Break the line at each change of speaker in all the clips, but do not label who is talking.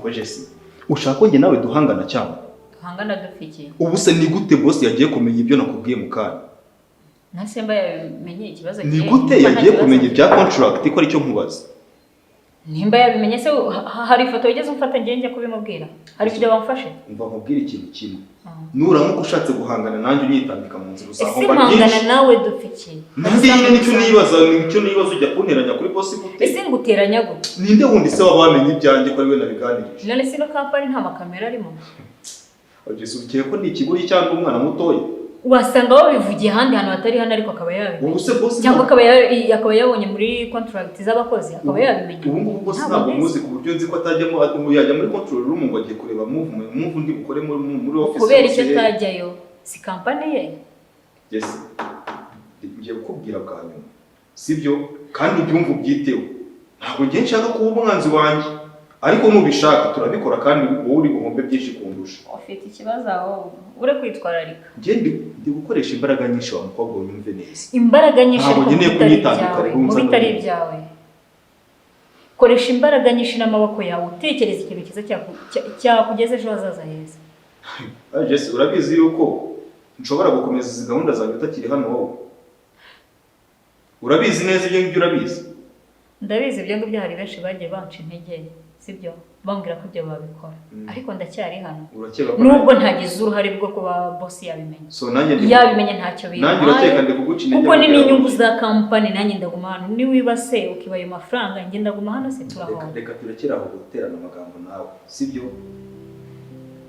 niko Jesse ushaka ko njye nawe duhangana cyangwa
duhangana dufiki
ubu se ni gute boss yagiye kumenya ibyo nakubwiye mu kana
nasemba yamenye ikibazo
ni gute yagiye kumenya ibya contract ko ari cyo nkubaza
nimba yabimenye se hari ifoto yigeze umfata njye kubimubwira hari video bamfashe
umva nkubwira ikintu kimwe nuramuka ushatse guhangana nanjye unyitambika mu nzira
uzahomba byinshi ese nawe dufiki
ninde nicyo nibaza ujya kunteranya kuri boss gute
ese nguteranya gute
ninde wundi se wabamenye ibyanjye ko ari we nabiganirije
none sino company nta makamera arimo
Jesse ukiye ko ni ikiguri cyangwa umwana mutoya
wasanga wabivugiye handi hano hatari hano ariko akaba yabimenye cyangwa akaba yabonye muri contract z'abakozi akaba yabimenye
ubu ngubu boss ntabwo muzi ku buryo nzi ko atajyamo yajya muri control room ngo agiye kureba move ndi bukore muri office
kubera icyo atajyayo si company ye
Yes ngiye kukubwira bwa nyuma sibyo kandi ubyumva ubyiteho ntabwo ngiye nshaka kuba umwanzi wanjye ariko nubishaka turabikora kandi wowe uri buhombe byinshi kundusha
ufite ikibazo aho ure kwitwararika
ndi gukoresha imbaraga nyinshi wa mukobwa unyumve neza
imbaraga nyinshi
ntabwo ngeneye kunyitandika
mu bitari ibyawe koresha imbaraga nyinshi n'amaboko yawe utekereza ikintu cyiza cyakugeza ejo hazaza heza
Jesse urabizi yuko nshobora gukomeza izi gahunda zanjye utakiri hano wowe urabizi neza ibyo ngibyo urabizi
ndabizi ibyo ngibyo hari benshi bagiye banca intege sibyo bambwira ko ibyo babikora ariko ndacyari hano nubwo ntagize uruhare bwo kuba boss yabimenye yabimenye ntacyo
nanjye urakeka ndi kuguca intege
kuko ni n'inyungu za company nanjye ndaguma hano niwibase ukibaye amafaranga njye ndaguma hano se turahomba
reka turekera aho guterana amagambo nawe sibyo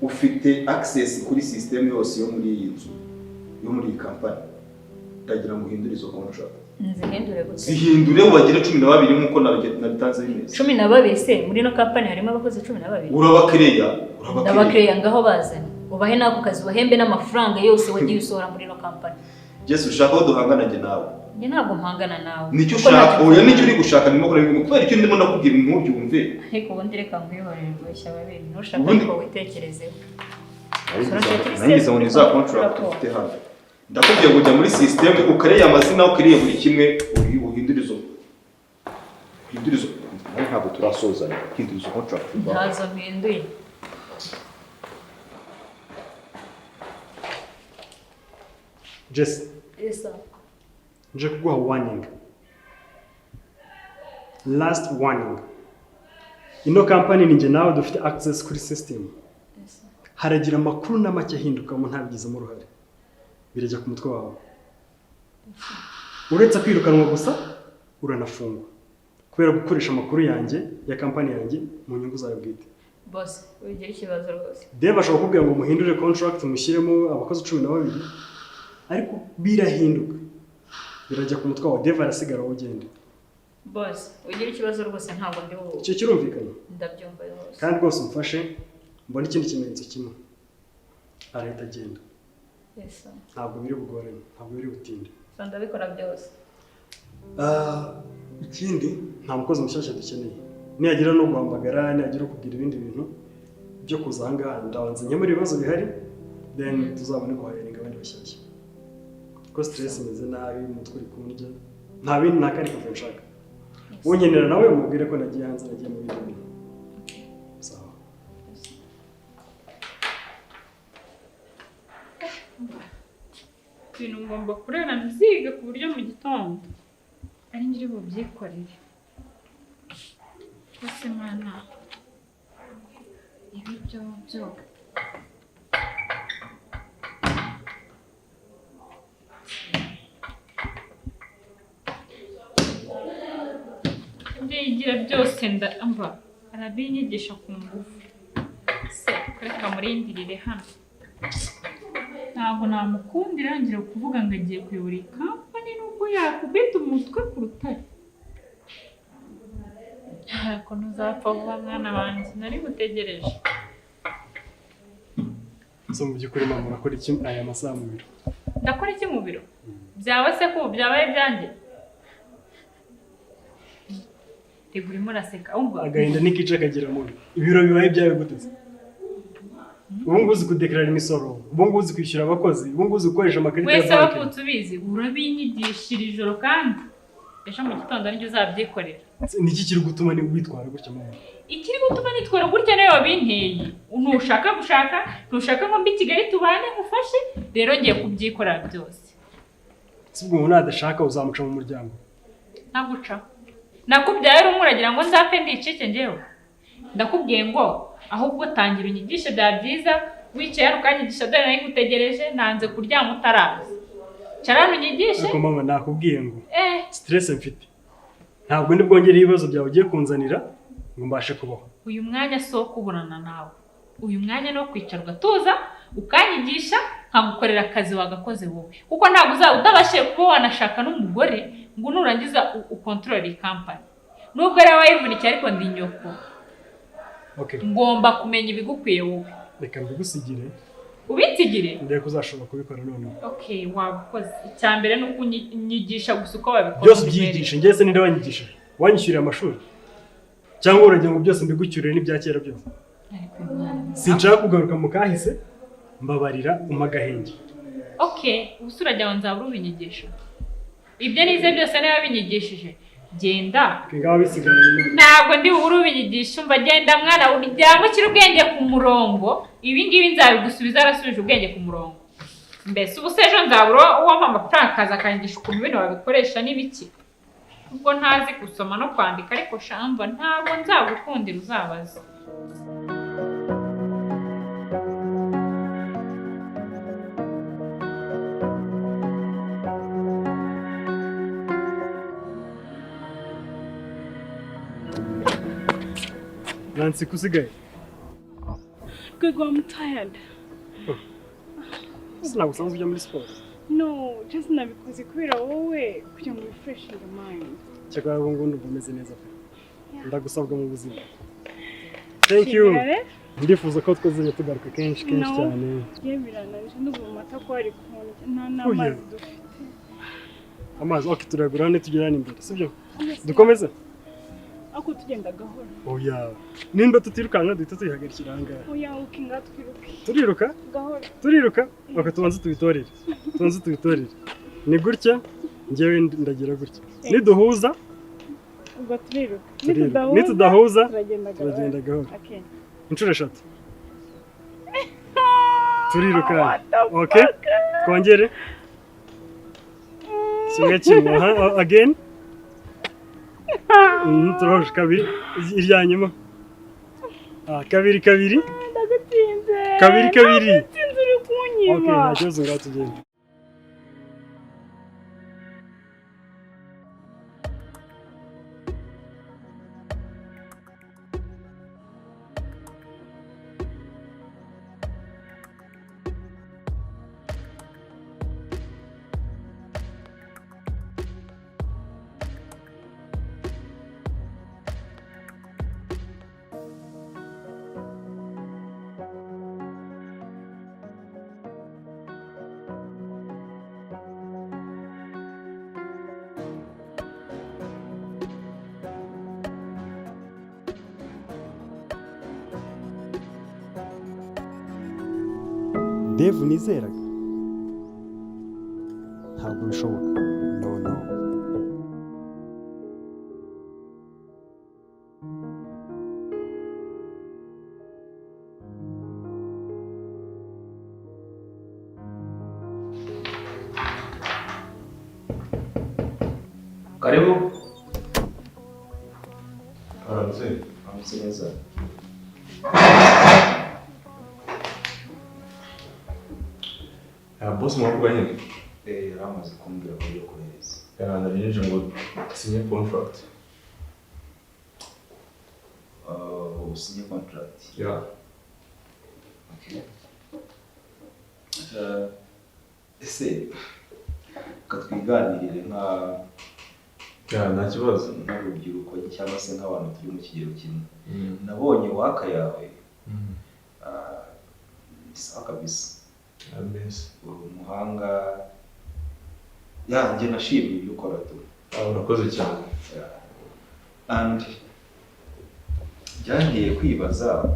ufite access kuri system yose yo muri iyi nzu yo muri iyi company ndagira ngo uhindure izo contract zihindure ubagire 12 nkuko nabitanze bimeze
12 se muri no company harimo abakozi 12
urabakireya
ngaho bazana ubahe nako kazi ubahembe n'amafaranga yose wagiye usohora muri no company
Jesse ushaka ko duhangana nge nawe
nge ntabwo mpangana nawe
nicyo ushaka oya nicyo uri gushaka ndimo kubera icyo ndimo ndakubwira ntubyumve
ariko ubundi reka nkwihorere rwashya babiri ntushaka ko witekerezeho
nangize ngo ni za contract ufite hano ndakubwiye ngo ujya muri system ukareye amazina ukiriye buri kimwe uhindurizo ntabwo turasozanya uhindurizo contract
ntazo mpinduye
Jesse nje kuguha warning last warning ino company ninjye nawe dufite access kuri system haragira amakuru na make ahindukamo ntabigizemo uruhare birajya ku mutwe wawe uretse kwirukanwa gusa uranafungwa kubera gukoresha amakuru yanjye ya company yanjye mu nyungu zawe bwite
boss ugira ikibazo rwose
Dave ashobora kubwira ngo muhindure contract mushyiremo abakozi 12 ariko birahinduka birajya ku mutwe wawe Dave arasigara wowe ugende
boss ugira ikibazo rwose ntabwo ndi wowe
icyo kirumvikanye
ndabyumva rwose
kandi rwose umfashe mbona ikindi kimenyetso kimwe arahita agenda ntabwo biri bugoranye ntabwo biri butinde
ndabikora byose
ikindi nta mukozi mushyashya dukeneye niyagira no guhamagara niyagira kubwira ibindi bintu byo kuza ahangaha ndabanza nyamara ibibazo bihari then tuzabone guhayaringa abandi bashyashya kuko stress imeze nabi umutwe uri kundya nta bindi nta kari kavuye nshaka wonyenera nawe umubwire ko nagiye hanze nagiye mu bindi bintu sawa
ibintu ngomba kurera nziga ku buryo mu gitondo ari ngiri bubyikorere bose mana ibi byo ndigira byose ndamba arabinyigisha ku ngufu se reka murindirire hano ntabwo namukundira ngira kuvuga ngo agiye kuyobora company nubwo yakubita umutwe ku rutare ariko ntuzapfa vuba mwana wanjye nari gutegereje
so mu by'ukuri mama urakora iki aya masaha mu biro
ndakora iki mu biro byawe se ko byabaye byanjye tegurimo raseka umva
agahinda n'ikice kagira mu ibiro bibaye byawe guteze ubu ngubu uzi kudekarara imisoro ubu ngubu uzi kwishyura abakozi ubu ngubu uzi gukoresha amakarita ya banki
wese wakutse ubizi urabinyigishira ijoro kandi ejo mu gitondo nibyo uzabyikorera
niki kiri gutuma ni witwara gutya mama
ikiri gutuma nitwara gutya nayo wabinteye ntushaka gushaka ntushaka ngo mbi Kigali tubane ufashe rero ngiye kubyikorera byose
sibwo umuntu adashaka uzamuca mu muryango
naguca nakubyaye ari umuragira ngo nzapfe ndicike ngewe ndakubwiye ngo ahubwo tangira unyigishe bya byiza wicaye ukanyigisha dore nayo gutegereje nanze kuryama utaraza cyarano unyigishe
ariko mama nakubwiye ngo stress mfite ntabwo ndi bwongere ibibazo byawe ugiye kunzanira ngo mbashe kubaho
uyu mwanya so kuburana nawe uyu mwanya no kwicara ugatuza ukanyigisha nkagukorera akazi wagakoze wowe kuko ntabwo uzaba utabashe kuba wanashaka n'umugore ngo nurangiza ukontorore iyi company nubwo ari wayivunikiye ariko ndi nyoko ngomba kumenya ibigukwiye wowe
reka mbigusigire
ubitsigire
ndeye kuzashobora kubikora none
wabukoze icyambere no kunyigisha gusa uko babikora
byose byigisha ngeze ninde wanyigisha wanyishyuriye amashuri cyangwa uragira ngo byose mbigucyurire n'ibya kera byose sinshaka kugaruka mu kahise mbabarira umagahenge
ubusura jya nzabura ubinyigisha ibyo nize byose niba binyigishije genda ntabwo ndi bubure ubinyigisha umva genda mwana uryamukire ubwenge ku murongo ibi ngibi nzabigusubiza arasubije ubwenge ku murongo mbese ubu se ejo nzabura uwampa amafaranga akaza akanyigisha ukuntu ibintu babikoresha n'ibiki ubwo ntazi gusoma no kwandika ariko shamba ntabwo nzagukundira uzabaza
Nancy kusigaye
Good, I'm tired.
Sina gusanzwe ujya muri sport.
No, just nabikoze kubera wowe kugira ngo refresh the mind.
Cyakora ngo ndumva umeze neza pe. Ndagusabwa mu buzima. Thank you. Ndifuza ko twazanye tugaruka kenshi cyane.
Yebirananje ndumva mata ko ari kunjye nta amazi dufite.
Amazi turagura ne tugirana imbere, sibyo? Dukomeze.
Ako tugenda gahoro.
Oya. Nimba tutirukanka duhita tuyihagarikira hanga.
Oya ukinga twiruke.
Turiruka?
Gahoro.
Turiruka? Tubanze tubitorere. Tubanze tubitorere. Ni gutya njyewe ndagira gutya. Niduhuza
ubwo turiruka.
Nitudahuza turagenda gahoro.
Okay.
Inshuro 3. Turiruka. Okay? Twongere. Kimwe again. Turahuje kabiri iryanyuma. Kabiri.
Ndagutsinze.
Kabiri.
Ndagutsinze uri kunyima.
Okay, nta kibazo ngaho tugenda. Dave nizeraga ntabwo bishoboka no
Karibu.
Aramutse neza.
Boss mwavuganye?
Yaramaze kumbwira ko yo kohereza.
Nariyeje ngo sinye contract.
Usinye contract.
Yeah.
Okay. Ese katwiganirire
nta kibazo
n'urubyiruko cyangwa se nk'abantu turi mu kigero kimwe. Nabonye waka yawe. Isa kabisa. Umuhanga yanjye nashimye ibyo ukora tu.
Urakoze cyane.
And byangiye kwibaza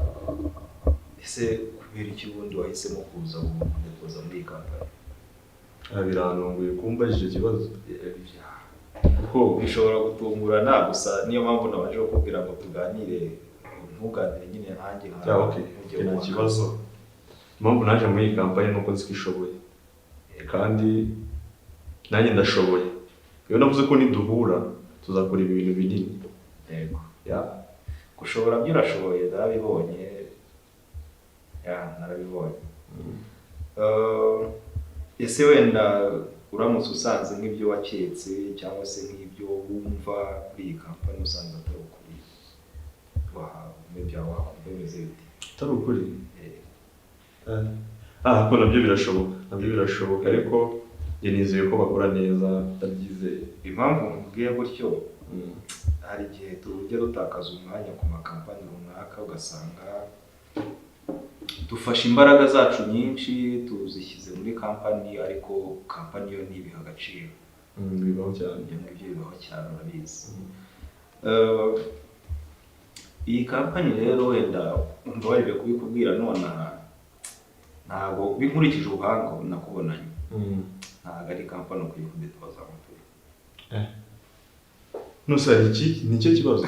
ese kubera iki bundi wahisemo kuza muri kampani?
Birantunguye kumbajije ikibazo.
Kuko bishobora gutungurana gusa niyo mpamvu nabaje kukubwira ngo tuganire ntuganire nyine nanjye
okay nta kibazo impamvu naje muri iyi kampani nuko nzi ko ishoboye kandi nanjye ndashoboye iyo navuze ko niduhura tuzakora ibintu binini
yego gushobora byo urashoboye narabibonye narabibonye ese wenda uramutse usanze nk'ibyo waketse cyangwa se nk'ibyo wumva kuri iyi kampani usanze atari ukuri wakumva bimeze bite
atari ukuri ko nabyo birashoboka ariko njye nizeye ko bakora neza ndabyizeye
impamvu nkubwiye gutyo hari igihe tujya dutakaza umwanya ku makampani runaka ugasanga dufashe imbaraga zacu nyinshi tuzishyize muri kampani ariko kampani yo ntibiha agaciro
bibaho cyane
ibyo bibaho cyane urabizi iyi kampani rero wenda mbabarire kubikubwira nonaha ntabwo binkurikije ubuhanga nakubonanye ntabwo ari kampani ukwiye kudetoza amaturi
nusari iki nicyo kibazo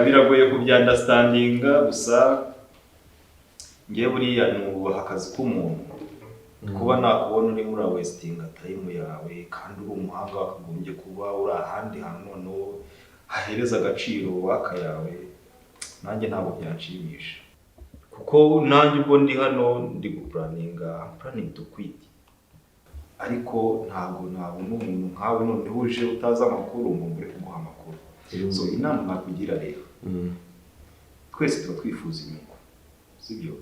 biragoye kubyandastandinga gusa ngewe buriya nubaha akazi k'umuntu kuba nakubona uri muri wastinga time yawe kandi uri umuhanga wakagombye kuba uri ahandi hantu noneho hahereza agaciro waka yawe nanjye ntabwo byanshimisha kuko nanjye ubwo ndi hano ndi gupuraninga planning to quit ariko ntabwo nabona umuntu nkawe noneho uje utazi amakuru ngo mbure kuguha amakuru so inama nakugira rero twese tuba twifuza inyungu sibyo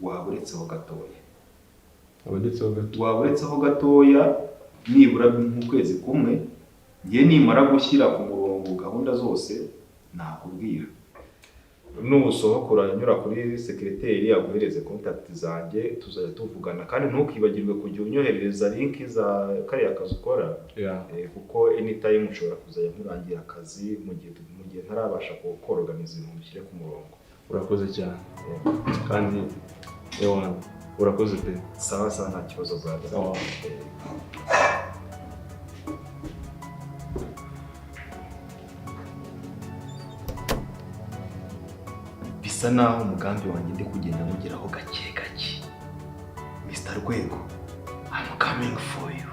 waburetseho gatoya nibura nk'ukwezi kumwe ngiye nimara gushyira ku murongo gahunda zose nakubwira nusohokora nyura kuri secretary aguhereze contact zanjye tuzajya tuvugana kandi ntukibagirwe kujya unyoherereza link za kariya kazi ukora kuko anytime ushobora kuzajya murangira akazi mu gihe ntarabasha kuorganiza ibintu bishyire ku murongo.
Urakoze cyane kandi ewana urakoze pe.
Sawa nta kibazo zagira. Bisa naho umugambi wanjye ndi kugenda mugeraho gake gake. Mr. Rwego, I'm coming for you.